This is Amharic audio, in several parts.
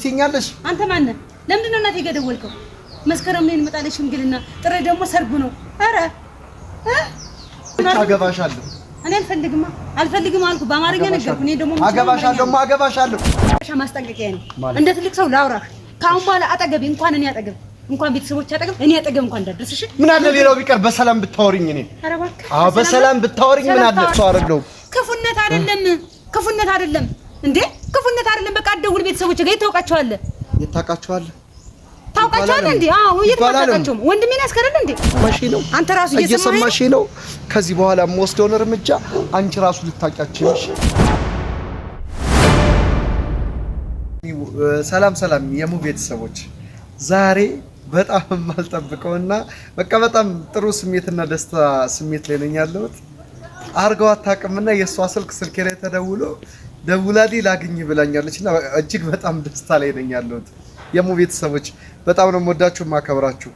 ሲኛለሽ አንተ ማን ነህ? ለምንድን ነው እናቴ ጋር ደወልከው? መስከረም ላይ እንመጣለን ሽምግልና፣ ጥሪ ደግሞ ሰርጉ ነው። አረ አገባሻለሁ። እኔ አልፈልግም አልኩ። በአማርኛ ነገርኩ። እኔ ደግሞ አገባሻለሁ። ማስጠንቀቂያ ነው። እንደ ትልቅ ሰው ላውራህ። ከአሁን በኋላ አጠገቤ እንኳን እኔ አጠገብ እንኳን ቤተሰቦች አጠገብ እኔ አጠገብ እንኳን እንዳትደርስ እሺ። ምን አለ ሌላው ቢቀር በሰላም ብታወሪኝ እኔ። ኧረ እባክህ በሰላም ብታወሪኝ ምን አለ ተዋረደው። ክፉነት አይደለም እንዴ ክፉነት አይደለም። በቃ አትደውል። ቤተሰቦች ጋር ታውቃቸዋለህ እንዴ? አዎ እየተመጣጣቸው ወንድሜን ያስከረል እንዴ ማሽ ነው። አንተ ራሱ እየሰማሽ ነው። ከዚህ በኋላ የምወስደውን እርምጃ አንቺ ራሱ ልታውቂያቸው እሺ። ሰላም የሙ ቤተሰቦች ዛሬ በጣም የማልጠብቀውና በቃ በጣም ጥሩ ስሜትና ደስታ ስሜት ላይ ነኝ ያለሁት። አርጋው አታውቅምና የሷ ስልኬ ላይ ተደውሎ ደውላዲ ላግኝ ብላኛለችና እጅግ በጣም ደስታ ላይ ነኝ ያለሁት። የሙ ቤተሰቦች በጣም ነው የምወዳችሁ ማከብራችሁ።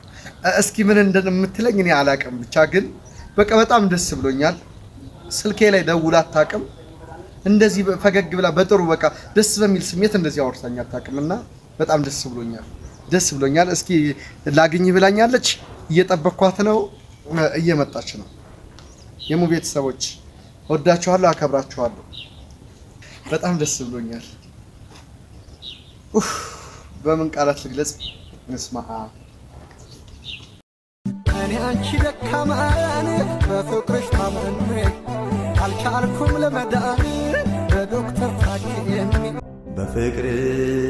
እስኪ ምን እንደምትለኝ እኔ አላውቅም፣ ብቻ ግን በቃ በጣም ደስ ብሎኛል። ስልኬ ላይ ደውላ አታውቅም፣ እንደዚህ ፈገግ ብላ በጥሩ በቃ ደስ በሚል ስሜት እንደዚህ አወርታኝ አታውቅምና በጣም ደስ ብሎኛል። እስኪ ላግኝ ብላኛለች፣ እየጠበቅኳት ነው፣ እየመጣች ነው። የሙ ቤተሰቦች ወዳችኋለሁ፣ አከብራችኋለሁ። በጣም ደስ ብሎኛል። በምን ቃላት ልግለጽ? እንስማዓ እኔ አንቺ ደካማን በፍቅርሽ ታምሜ አልቻልኩም ለመዳን በዶክተር ታክሜ በፍቅርሽ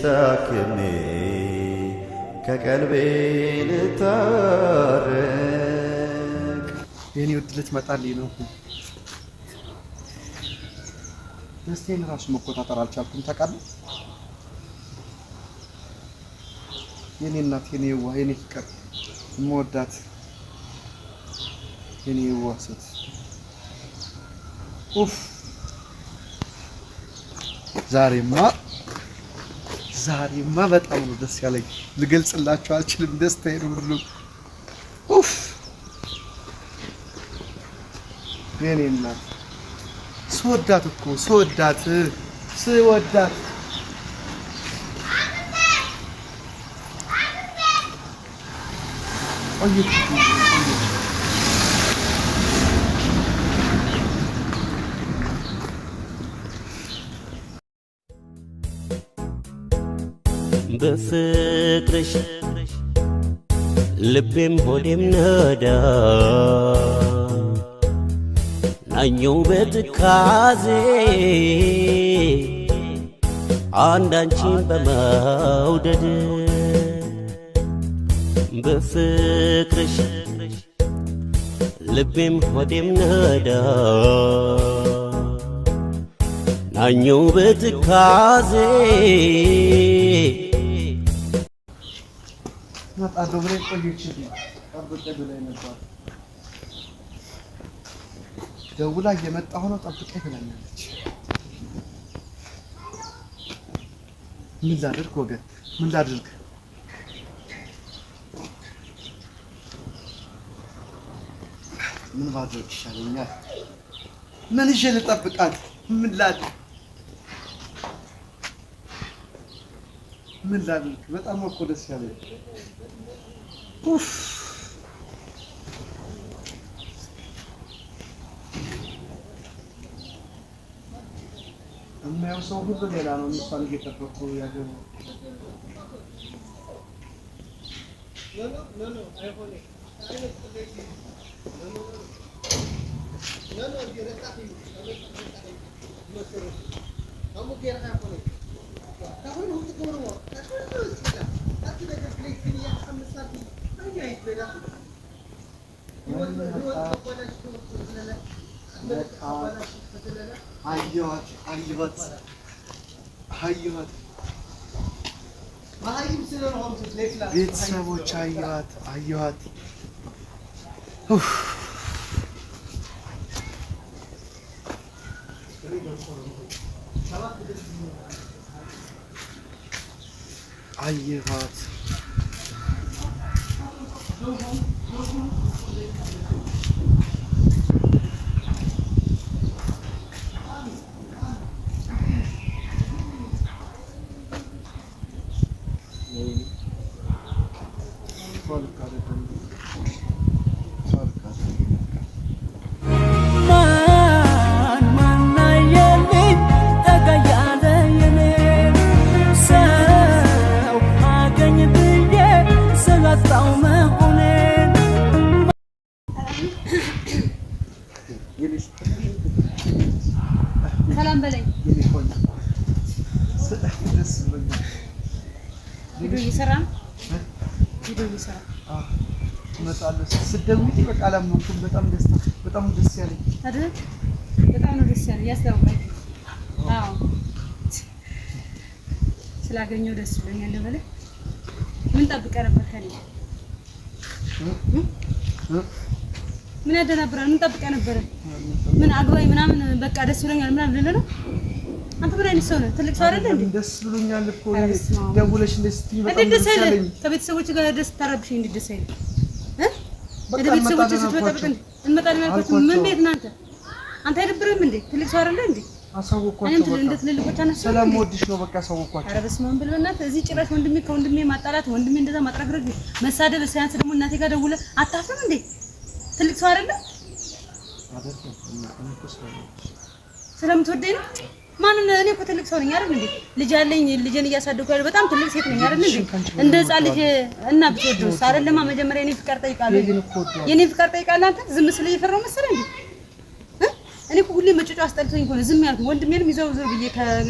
ታክሜ ከቀልቤ ልታረቅ የኔ ውድ ልትመጣልኝ ነው። ደስታዬን ራሱ መቆጣጠር አልቻልኩም ታውቃለህ። የኔ እናት የኔ የዋህ የኔ ፍቅር የምወዳት የኔ የዋህ ሴት ዛሬማ በጣም ነው ደስ ያለኝ። ልገልጽላችሁ አልችልም ደስታዬን ሁሉ። የኔ እናት ስወዳት በፍቅርሽ ልቤም ሆዴም ነዳ ናኘው በትካዜ አንዳንቺን በመውደድ በፍቅርሽ ልቤም ሆዴም ነዳ ናኘው በትካዜ መጣለሁ ብለሽ ቆየችልኝ። ጠብቄ ብላኝ ነበር። ደውላ እየመጣሁ ነው ጠብቄ ብላኛለች። ምን ላድርግ ወገን? ምን ላድርግ? ምን ባድርግ ይሻለኛል? ምን ይዤ ልጠብቃት? ምን ላድርግ? በጣም እኮ ደስ ያለኝ የሚያው ሰው ሁሉ ሌላ ነው። እሷን እየጠበቁ ያገቡ አየኋት ቤተሰቦች አየኋት ሰላም በለኝ። ቪዲዮ እየሰራ ነው። ቪዲዮ እየሰራ ትመጣለህ ስትደውይ በቃ አላመንኩም። በጣም ደስ ያለኝ አይደል? በጣም ነው ደስ ያለኝ። ያስታውቃል። አዎ ስላገኘው ደስ ብሎኛል። በለኝ ምን ጠብቀህ ነበር ከኔ? ምን ያደናብራል? ምን ጠብቀህ ነበር? ምን አግባይ ምናምን በቃ ደስ ብሎኛል ምናምን ልልህ ነው? አንተ ምን አይነት ሰው ነህ? ትልቅ ሰው አይደል እንዴ? ደስ ብሎኛል እኮ ደውለሽ እንደዚህ በጣም ደስ ያለኝ። ከቤተሰቦች ጋር ደስ ታረብሽ እንዴ? ደስ አይልም ቤተሰቦች ስትመጣ እንመጣለን አልኩት። ምን ቤት ነህ አንተ? አንተ አይደብርህም እንዴ? ትልቅ ሰው አይደል እንዴ? አሳውቋቸው በቃ እንደ ትልልቆች አነሳ ሰላም ወድሽ ነው በቃ አሳውቋቸው። ኧረ በስመ አብ ብለህ በእናትህ እዚህ ጭራሽ ከወንድሜ ማጣላት ወንድሜ እንደዛ ማጥረግረግ መሳደብ ሳያንስ ደግሞ እናቴ ጋር ደውለህ አታፍርም እንዴ? ትልቅ ሰው አይደለም ስለምትወደኝ ነው? ማንን? እኔ እኮ ትልቅ ሰው ነኝ አይደል እንዴ? ልጅ አለኝ። ልጄን እያሳደግኩ ያለው በጣም ትልቅ ሴት ነኝ አይደል እንዴ? እንደ ሕፃን ልጅ እና ብትወደውስ አይደለማ? መጀመሪያ የኔ ፍቃድ ጠይቃለሁ። የኔ ፍቃድ ጠይቃለሁ። አንተ ዝም ስለ እየፈራሁ መሰለህ እንዴ? እኔ እኮ ሁሌ መጮጫ አስጠልቶኝ እኮ ነው ዝም ያልኩት። ወንድሜንም ይዘው ብዬ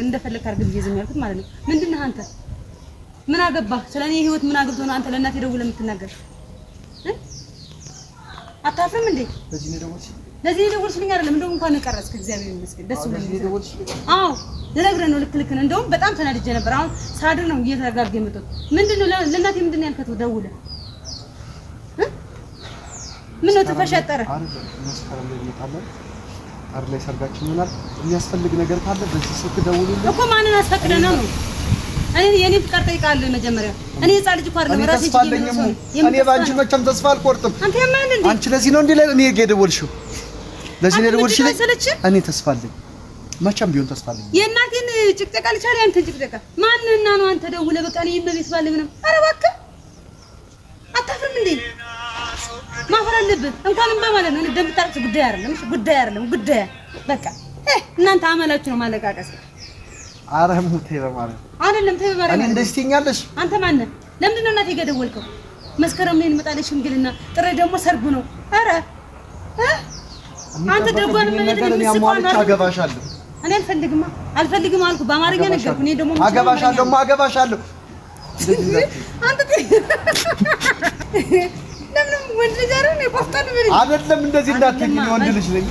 እንደፈለክ አድርግ ብዬ ዝም ያልኩት ማለት ነው። ምንድን ነህ አንተ? ምን አገባህ? ስለኔ ህይወት ምን አግብቶ ነው አንተ ለእናቴ ደውለህ የምትናገር? አታፍርም እንዴ? ለዚህ ነው ደውልሽልኝ አይደለም? እንደውም እንኳን ቀረጽክ። እግዚአብሔር ይመስገን ደስ ብሎኝ። አዎ ልነግርህ ነው። ልክ ነው። እንደውም በጣም ተናድጄ ነበር። አሁን ሳድር ነው እየተረጋጋ የመጣሁት። ምንድነው ለእናቴ ምንድነው ያልከው? ደውለህ ምን ነው ተፈሻጠረ? አር ላይ ሰርጋችን ይሆናል። የሚያስፈልግ ነገር ካለ በዚህ ስልክ ደውሉልኝ እኮ። ማንን አስፈቅደህ ነው? እኔ የኔ ፍቃድ ጠይቃለሁ መጀመሪያ። እኔ ህፃን ልጅ እኮ አይደለም ራሴ እኔ ባንቺ መቼም ተስፋ አልቆርጥም። አንተ የማን እንዴ? አንቺ ለዚህ ነው እንዴ እኔ የደወልሽው? ለዚህ ነው የደወልሽልኝ? እኔ ተስፋ አለኝ፣ መቼም ቢሆን ተስፋ አለኝ። የእናቴን ጭቅጨቃ ልቻለ አንተ ጭቅጨቃ ማንና ነው አንተ ደውለህ በቃ እኔ የመቤት ባለ ምንም። ኧረ እባክህ አታፍርም እንዴ? ማፈር አለብህ። እንኳንም በማለት ነው እንደምታርቅስ ጉዳይ አይደለም ጉዳይ በቃ እናንተ አመላችሁ ነው ማለቃቀስ። ኧረ ሙቴ በማለት አይደለም ተይ በማለት እኔ እንደዚህ ትይኛለሽ? አንተ ማን ነህ? ለምንድን ነው እናቴ ጋር ደወልከው? መስከረም ላይ እንመጣለን ሽምግልና፣ ጥሪ ደግሞ ሰርጉ ነው። ኧረ አንተ ደጓን መሄድ ነው የሚስቋና አገባሻለሁ። እኔ አልፈልግም አልኩ። በአማርኛ ነገርኩ። እኔ ደግሞ አገባሻለሁ። አንተ ለምን ወንድ ልጅ አይደል? ቆፍጣን ምን አይደለም። እንደዚህ እንዳትዪ።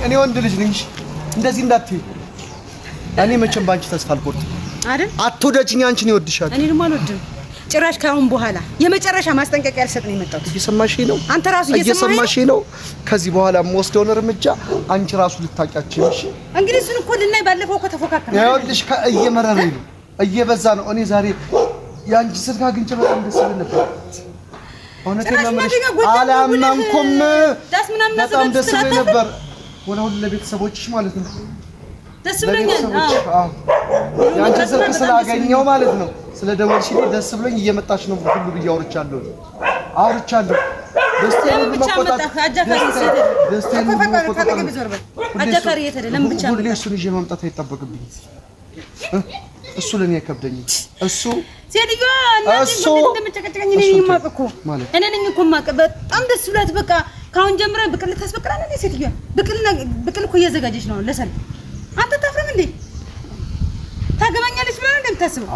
እኔ ወንድ ልጅ ነኝ። እንደዚህ እንዳትዪ። እኔ መቼም ባንቺ ተስፋ አልቆርጥም አይደል? አትወደጂኝ፣ አንቺን ይወድሻል። እኔ ደግሞ አልወድም ጭራሽ። ከአሁን በኋላ የመጨረሻ ማስጠንቀቂያ ልሰጥ ነው የመጣሁት። እየሰማሽኝ ነው? አንተ ራሱ እየሰማሽኝ ነው? ከዚህ በኋላ የምወስደውን እርምጃ አንቺ ራሱ ልታውቂያቸው። እሺ እንግዲህ እሱን እኮ ልናይ ባለፈው እኮ ተፎካከርን። ይኸውልሽ እየመረረኝ ነው፣ እየበዛ ነው። እኔ ዛሬ የአንቺ ስልክ አግኝቼ በጣም ደስ ይል ነበር። እውነቴን ነው የምልሽ፣ አላመንኩም። በጣም ደስ ይለኝ ነበር። ወላሂ ለቤተሰቦችሽ ማለት ነው ደስ ብሎኛል። አዎ ያንቺ ስልክ ስላገኘው ማለት ነው ስለደወልሽልኝ ደስ ብሎኝ እየመጣች ነው ሁሉ ብዬ አውርቻለሁ። ደስታዬን መቆጣት አጃካሪ የተደ ለምን ብቻ ሁሌ እሱን ይዤ መምጣት አይጠበቅብኝም። እሱ ለኔ አይከብደኝም። እሱ ሴትዮዋ እናቴ እንደምትጨቀጨቀኝ እኔ ነኝ የማውቅ እኮ እኔ ነኝ እኮ የማውቅ። በጣም ደስ ብሏት በቃ ካሁን ጀምረን ብቅል ታስበቅላል እንዴ? ሴትዮዋ ብቅል እኮ እያዘጋጀች ነው ለሰርግ። አንተ ታፍረም እንዴ? ታገባኛለች ብለህ ነው እንደምታስበው?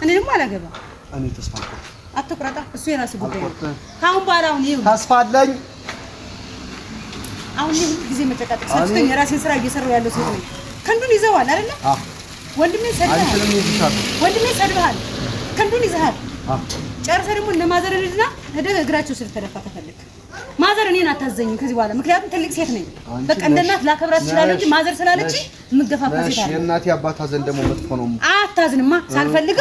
እኔ ደግሞ አላገባም። እኔ ተስፋ አትቁረጣ። እሱ የራሱ ጉዳይ ነው። ካሁን በኋላ አሁን ይሄው ተስፋ አለኝ። አሁን ይሄ ጊዜ መጨቃጨቅ ሰጥተኝ የራሴን ስራ እየሰራሁ ያለው ሴት ነኝ። ከንዱን ይዘዋል አይደለ? ወንድሜ ሰድበሃል። ከንዱን ይዘሃል። ጨርሰህ ደግሞ እነ ማዘር ልጅና ሄደህ እግራቸው ስር ተደፋ ከፈለክ። ማዘር እኔን አታዘኝም ከዚህ በኋላ ምክንያቱም ትልቅ ሴት ነኝ። በቃ እንደ እናት ላከብራት እችላለሁ እንጂ ማዘር ስላለች የምገፋፋ ሴት አይደለም። የእናቴ አባት ሀዘን ደግሞ መጥፎ ነው። አታዝንማ። ሳልፈልግ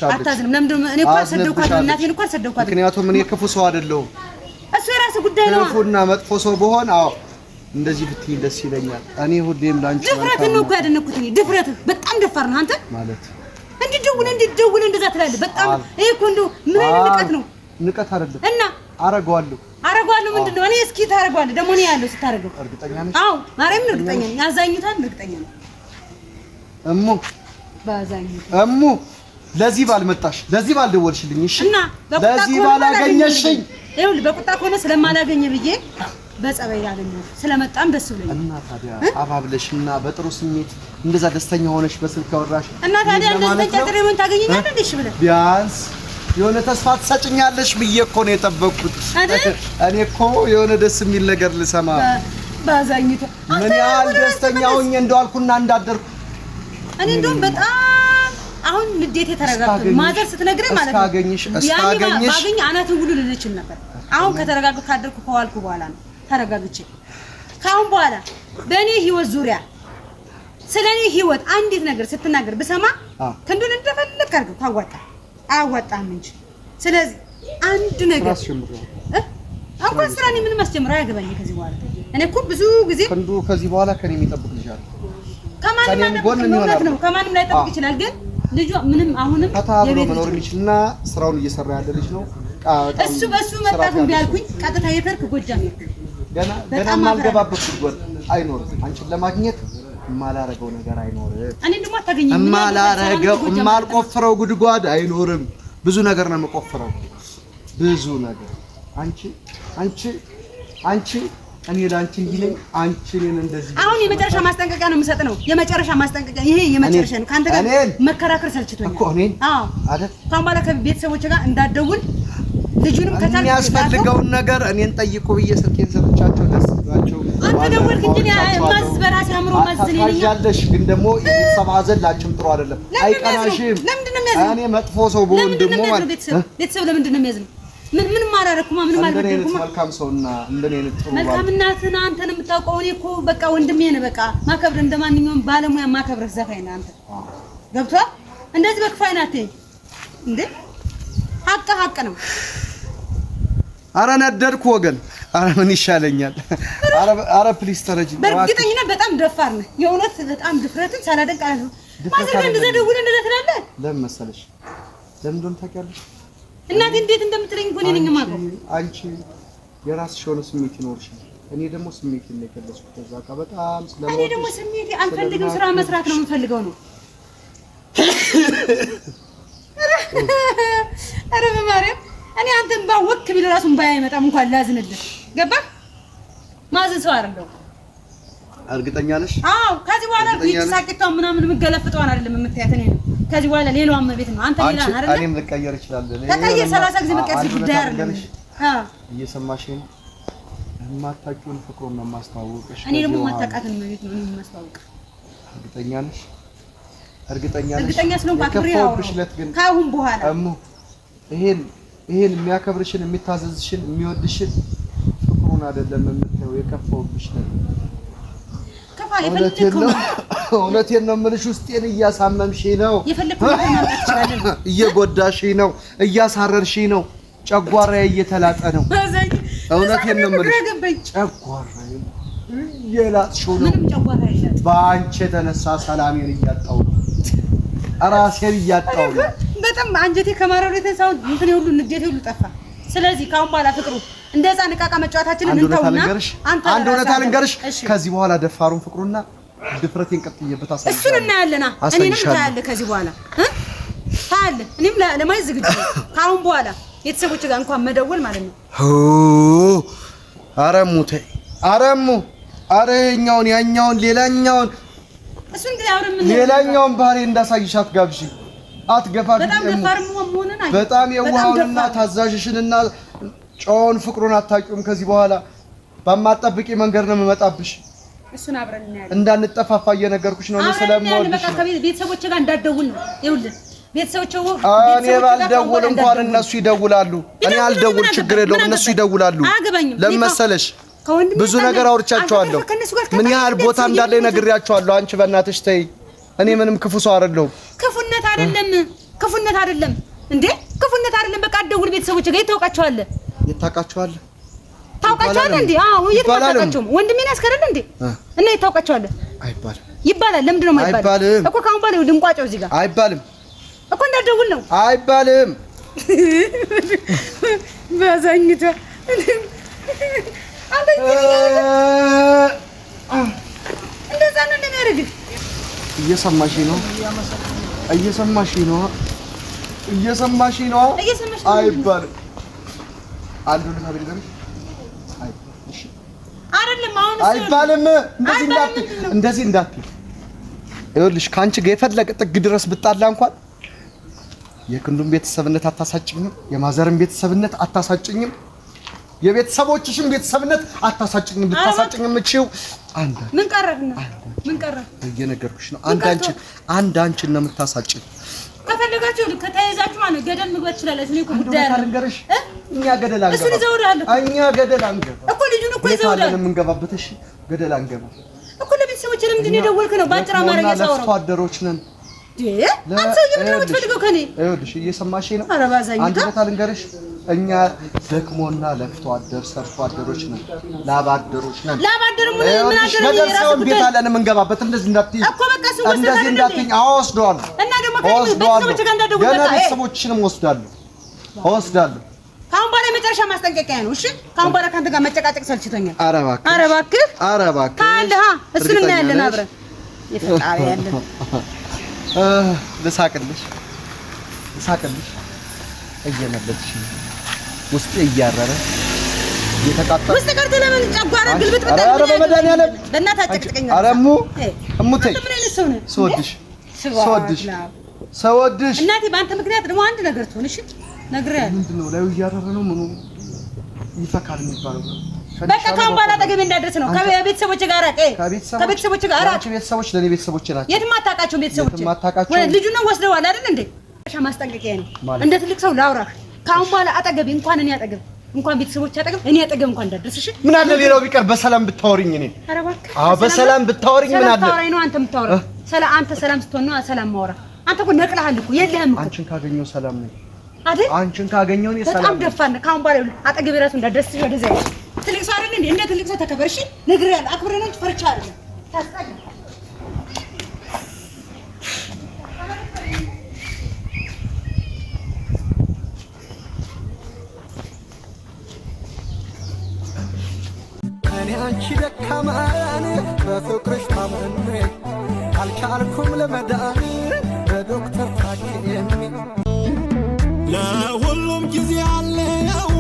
አታዝንም። ለምንድን ነው እኔ እኮ አልሰደውኳትም። እናቴን እኮ አልሰደውኳትም። ምክንያቱም እኔ ክፉ ሰው አይደለሁም። እሱ የራስህ ጉዳይ ነው። ክፉና መጥፎ ሰው በሆን እንደዚህ ብትይ ደስ ይለኛል። እኔ ሁሌም ላንቺ ድፍረትህ ነው እኮ ያደነኩት። እኔ ድፍረትህ በጣም ደፋር ነህ አንተ ማለት እንዴት ደውለህ እንደዛ ትላለህ? በጣም ይሄ እኮ እንደው ምን አይነት ንቀት ነው? ንቀት አይደለም እና አረጋዋለሁ ምንድነው? እኔ እስኪ ታረጋዋለህ ደግሞ እኔ ያለው ስታረጋው እርግጠኛ ነኝ? አዎ ማርያምን እርግጠኛ ነኝ። ያዛኝታል እርግጠኛ ነኝ። እሙ ለዚህ ባልመጣሽ ለዚህ ባልደወልሽልኝ እሺ እና ለዚህ ባላገኘሽኝ ይኸውልህ በቁጣ ከሆነ ስለማላገኝ ብዬ በጸባይ ላገኘው ስለመጣም ደስ ብሎኝ እና ታዲያ አባብለሽና በጥሩ ስሜት እንደዛ ደስተኛ ሆነሽ በስልክ አወራሽ እና ታዲያ እንደዚህ ተጨጥሬ ምን ታገኘኛለህ እንዴ? እሺ ብለህ ቢያንስ የሆነ ተስፋ ትሰጭኛለሽ ብዬ እኮ ነው የጠበቅኩት። እኔ እኮ የሆነ ደስ የሚል ነገር ልሰማ ባዛኝቱ ምን ያህል ደስተኛ ሆኜ እንደዋልኩና እንዳደርኩ እኔ እንደውም በጣም አሁን ንዴት የተረጋግቶ ማዘር ስትነግረኝ ማለት ነው እስካገኝሽ ባገኝ አናትን ሁሉ ልልችል ነበር። አሁን ከተረጋግኩ ካደርኩ ከዋልኩ በኋላ ነው ተረጋግቼ ካሁን በኋላ በእኔ ህይወት ዙሪያ ስለኔ ህይወት አንዲት ነገር ስትናገር ብሰማ ክንዱን እንደፈለክ አድርገው ታዋጣ አያዋጣም እንጂ። ስለዚህ አንድ ነገር እንኳን ስራ እኔ ምንም አስጀምረው አያገባኝ ከዚህ በኋላ እኔ እኮ ብዙ ጊዜ ክንዱ ከዚህ በኋላ ከኔ የሚጠብቅ ልጅ አለ። ከማንም ላይ ጠብቅ ይችላል፣ ግን ልጁ ምንም አሁንም የቤት መኖር የሚችልና ስራውን እየሰራ ያለ ልጅ ነው። እሱ በሱ መጣቱን ቢያልኩኝ ቀጥታ የፈርክ ጎጃም ይልኩኝ ገና ማልገባበት ጉድጓድ አይኖርም። አንቺን ለማግኘት የማላረገው ነገር አይኖርም። እኔ ደግሞ አታገኝም። የማልቆፍረው ጉድጓድ አይኖርም። ብዙ ነገር ነው የምቆፍረው፣ ብዙ ነገር። አንቺ እኔ ላንቺ እንዲለኝ አንቺ እኔን እንደዚህ አሁን የመጨረሻ ማስጠንቀቂያ ነው የምሰጥ ነው። የመጨረሻ ማስጠንቀቂያ ይሄ የመጨረሻ ነው። ካንተ ጋር መከራከር ሰልችቶኛል እኮ እኔን አይደል? ካሁን በኋላ ከቤተሰቦቼ ጋር እንዳትደውል ልጁንም ከታል የሚያስፈልገውን ነገር እኔን ጠይቁ ብዬ ስልኬን ሰጥቻቸው ደስ ብሏቸው አንተ ደወልክ እንጂ ማዝ በራሴ አምሮ ማዝኔ ነኝ ያለሽ። ግን ደግሞ የቤተሰብ ሀዘን ላንቺም ጥሩ አይደለም፣ አይቀናሽም። ለምንድን ነው የሚያዝነው? እኔ መጥፎ ሰው ብሆን ደግሞ ቤተሰብ ለምንድን ነው የሚያዝነው? ምን ማራረኩማ? ምን ማልበደልኩማ? መልካም ሰውና እንደኔ አይነት ጥሩ መልካም እናትን አንተን የምታውቀው እኔ እኮ በቃ ወንድሜ ነህ። በቃ ማከብር እንደማንኛውም ባለሙያ ማከብር ዘፋኝ ነህ አንተ። ገብቶሃል? እንደዚህ በክፋይ ናት እንዴ? ሀቅ ነው። አረ ነደድኩ ወገን። አረ ምን ይሻለኛል? አረ ፕሊስ ተረጂ። በእርግጠኝነት በጣም ደፋር ነህ። የእውነት በጣም ድፍረትን ሳላደንቅ አለ ማዘር እንደዛ ደውለህ እንደዛ ትላለህ። ለምን መሰለሽ? ለምን እንደሆነ ታውቂያለሽ? እናቴ እንዴት እንደምትለኝ እኮ እኔ ነኝ የማውቀው። አንቺ የራስሽ የሆነ ስሜት ይኖርሻል። እኔ ደግሞ ስሜቴን ነው የገለጽኩት። ከዛ ጋር በጣም ስለማውቀው እኔ ደግሞ ስሜቴ አልፈልግም፣ ስራ መስራት ነው የምፈልገው ነው። ኧረ በማርያም እኔ አንተን ባወክ ቢል እራሱን ባያመጣም እንኳን ላዝንልህ። ገባህ? ማዘን ሰው አይደለም። እርግጠኛ ነሽ? አዎ። ከዚህ በኋላ ይሳቅጣው ምናምን የምገለፍጠዋን አይደለም የምታያት እኔ ነው። ከዚህ በኋላ ሌላው አመቤት ነው። አንተ ሌላ አይደለም። እኔም ልቀየር ይችላል። ተቀየር 30 ጊዜ መቀየር ጉዳይ አይደለም። እየሰማሽኝ የማታውቂውን ፍቅሩን ነው የማስተዋወቅሽ። እኔ ደግሞ የማታውቃትን እመቤት ነው የማስተዋወቅ። እርግጠኛ ነሽ? እርግጠኛ ስለሆንኩ አክብሬ ነው። ከአሁን በኋላ ይሄን የሚያከብርሽን የሚታዘዝሽን የሚወድሽን ፍቅሩን አይደለም የምታየው፣ የከፋውብሽ ነው። እውነቴን ነው የምልሽ። ውስጤን እያሳመምሽኝ ነው፣ እየጎዳሽኝ ነው፣ እያሳረርሽኝ ነው። ጨጓራዬ እየተላጠ ነው። እውነቴን ነው የምልሽ። ጨጓራዬ እየላጥሽው ነው። በአንቺ የተነሳ ሰላሜን እያጣሁ ነው፣ ራሴን እያጣሁ ነው። በጣም አንጀቴ ከማረሩ የተነሳው እንትን ሁሉ ንዴቴ ሁሉ ጠፋ። ስለዚህ ካሁን በኋላ ፍቅሩ እንደዛ ንቃቃ መጫወታችንን እንተውና አንድ እውነት አልንገርሽ። ከዚህ በኋላ ደፋሩን ፍቅሩና ድፍረቴን ቀጥዬበት አሳይሻለሁ። እሱን እናያለና እኔንም ታያለህ። ከዚህ በኋላ ታያለህ። እኔም ለማየት ዝግጁ ነኝ። ካሁን በኋላ ቤተሰቦች ጋር እንኳን መደወል ማለት ነው። አረሙ ተይ፣ አረሙ፣ አረ ያኛውን ሌላኛውን እሱን እንግዲህ አሁን ምን ሌላኛውን ባህሪ እንዳሳይሽ አትጋብሺ፣ አትገፋሽ። በጣም የዋህውንና ታዛዥሽንና ጮን ፍቅሩን አታውቂውም። ከዚህ በኋላ በማጠብቂ መንገድ ነው የምመጣብሽ። እሱን አብረን እናያለን። እንዳንጠፋፋ እየነገርኩሽ ነው። ስለምወድሽ ነው። ቤተሰቦቼ ጋር እንዳትደውል ነው። ይኸውልህ ቤተሰቦቼ እኔ ባልደውል እንኳን እነሱ ይደውላሉ። እኔ አልደውል ችግር የለውም፣ እነሱ ይደውላሉ። ለምን መሰለሽ? ብዙ ነገር አውርቻቸዋለሁ። ምን ያህል ቦታ እንዳለ ነግሬያቸዋለሁ። አንቺ በእናትሽ ተይ። እኔ ምንም ክፉ ሰው አይደለሁም። ክፉነት አይደለም እንዴ? ክፉነት አይደለም። በቃ አትደውል። ቤተሰቦቼ ጋር ታውቃቸዋለህ። ታውቃቸዋለህ እንዴ? አዎ የታውቃቸው ወንድሜን ያስከረል እንዴ? እና የታውቃቸዋለህ አይባልም። ይባላል። ለምንድን ነው የማይባልም? እኮ ካሁን በኋላ ድንቋጫው እዚህ ጋር አይባልም እኮ እንዳትደውል ነው። አይባልም። ባዛኝታ አንተ እንደዛ ነው እንደሚያደርግ እየሰማሽ ነው አይባልም አንዱን ታብሪደም አይደለም አሁን አይባልም እንደዚህ እንዳትይ ይኸውልሽ ካንቺ ጋር የፈለቀ ጥግ ድረስ ብጣላ እንኳን የክንዱን ቤተሰብነት አታሳጭኝም የማዘርን ቤተሰብነት አታሳጭኝም የቤተሰቦችሽን ቤተሰብነት አታሳጭኝም ልታሳጭኝም እቺው አንድ ምን ቀረህ እየነገርኩሽ ነው አንድ አንቺን ነው የምታሳጭኝ ከፈለጋችሁ ከተያዛችሁ ማለት ገደል መግባት ትችላላችሁ እኔ እኮ ጉዳይ አለ እኛ ገደል አንገባ እሱ ይዘውራል እኮ ልጁን እኮ ይዘውራል የምንገባበት እሺ ገደል አንገባ እኮ ለቤተሰቦች ለምንድን ነው የደወልክ ነው ባጭራ ማረጋ ያሳወራው ለፍቶ አደሮች ነን አንተ የምንድነው የምትፈልገው ከኔ ይኸውልሽ እየሰማሽ ነው አንድ ቦታ ልንገርሽ እኛ ደክሞና ለፍቶ አደር ሰርቶ አደሮች ነን ላብ አደሮች ነን ላብ አደር ምን አገር የራሱ ቤት አለን የምንገባበት እንደዚህ እንዳትይ እኮ በቃ ሲወሰድ እንደዚህ እንዳትይ አወስደዋለሁ እና ደግሞ ከቤተሰቦች ጋር እንዳደጉ ገና ቤተሰቦችንም ወስዳለሁ ካሁን በኋላ መጨረሻ ማስጠንቀቂያ ነው እሺ ካሁን በኋላ ካንተ ጋር መጨቃጨቅ ሰልችቶኛል ኧረ እባክህ ካለ እሱን እናያለን አብረን ይፈጣሪ ያለን ልሳቅልሽ እየመለስሽ ውስጤ እያረረ እየተቃጠለ ውስጥ ቀርተ ለምን ጨጓራ ግልብጥ በጣም ኧረ በመድኃኒዓለም በእናትህ አጨቅጭቀኛል ኧረ እሙቴ ስወድሽ እናቴ በአንተ ምክንያት ደግሞ አንድ ነገር ትሆን እሺ ነግሬሃለሁ ምንድን ነው ላዩ እያረረ ነው ምኑ ይፈካል የሚባለው በቃ ካሁን በኋላ አጠገቤ እንዳደርስ ነው ከቤተሰቦች ጋር ከቤተሰቦች ጋር አንቺ ቤተሰቦች ለኔ ቤተሰቦች ናቸው የትም አታውቃቸውም ቤተሰቦች ወይ ልጁን ነው ወስደዋል አይደል እንዴ ማስጠንቀቂያ ነው እንደ ትልቅ ሰው ላውራህ ካሁን በኋላ አጠገቤ እንኳን እኔ አጠገብ እንኳን ቤተሰቦች አጠገብ እኔ አጠገብ እንኳን እንዳደርስ እሺ ምን አለ ሌላው ቢቀር በሰላም ብታወሪኝ እኔ ኧረ እባክህ በሰላም ብታወሪኝ ምን አለ ታወራኝ ነው አንተ የምታወራው አንተ ሰላም ስትሆን ነው ሰላም ማውራ አንተ እኮ ነቅለሃል እኮ የለህም እኮ አንቺን ካገኘው ሰላም ነኝ አይደል አንቺን ካገኘው እኔ ሰላም በጣም ደፋን ካሁን በኋላ አጠገቤ ራሱ እንዳደርስ ወደዛ ትልቅ ሰው አይደል እንዴ እንደ ትልቅ ሰው ተከበር እሺ ነግሬሃለሁ አክብሬ ነው ፈርቻ አይደል ታስጠጋ እኔ አንቺ ደካማን በፍቅርሽ ታምኔ አልቻልኩም ለመዳን በዶክተር ታክሜ ለሁሉም ጊዜ አለው